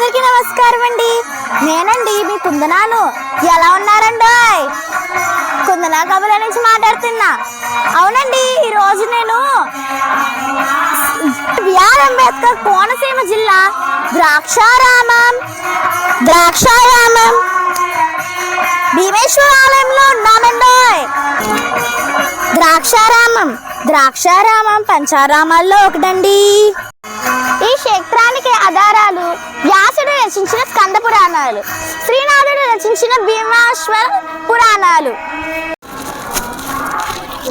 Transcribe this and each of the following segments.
అందరికీ నమస్కారం అండి. నేనండి మీ కుందనాను. ఎలా ఉన్నారండి? కుందనా కబుర్ల నుంచి మాట్లాడుతున్నా. అవునండి, ఈరోజు నేను బిఆర్ అంబేద్కర్ కోనసీమ జిల్లా ద్రాక్షారామం భీమేశ్వర ఆలయంలో ఉన్నామండి. ద్రాక్షారామం పంచారామాల్లో ఒకటండి. ఈ క్షేత్రానికి ఆధారాలు వ్యాసుడు రచించిన స్కంద పురాణాలు, శ్రీనాథుడు రచించిన భీమాశ్వర పురాణాలు.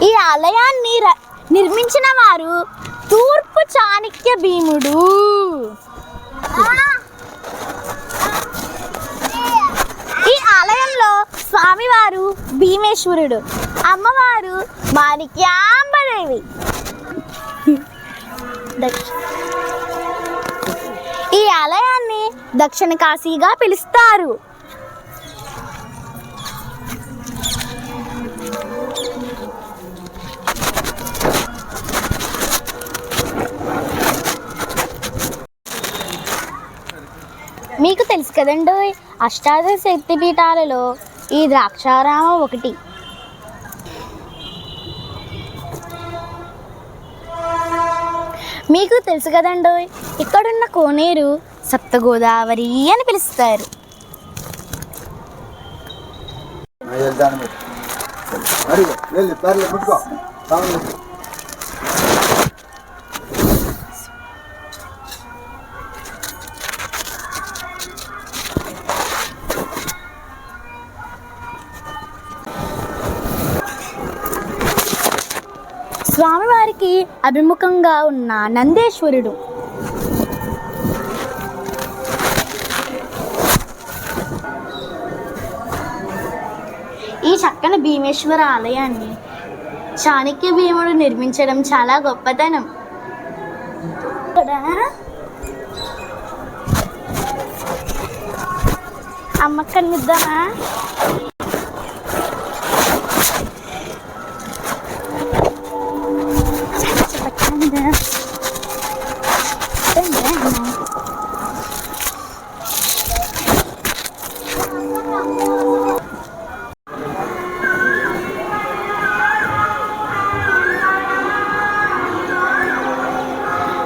ఈ ఆలయాన్ని నిర్మించిన వారు తూర్పు చాణక్య భీముడు. ఈ ఆలయంలో స్వామివారు భీమేశ్వరుడు, అమ్మవారు మాణిక్యాంబదేవి. ఈ ఆలయాన్ని దక్షిణ కాశీగా పిలుస్తారు. మీకు తెలుసు కదండి, అష్టాదశ శక్తి పీఠాలలో ఈ ద్రాక్షారామం ఒకటి. మీకు తెలుసు కదండి, ఇక్కడున్న కోనేరు సప్తగోదావరి అని పిలుస్తారు. స్వామివారికి అభిముఖంగా ఉన్న నందేశ్వరుడు. ఈ చక్కని భీమేశ్వర ఆలయాన్ని చాణక్య భీముడు నిర్మించడం చాలా గొప్పతనం. అమ్మక్కనిద్దామా?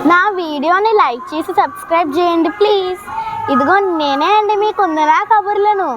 నా వీడియోని లైక్ చేసి సబ్స్క్రైబ్ చేయండి ప్లీజ్. ఇదిగో నేనే అండి మీ కుందనా కబుర్లను.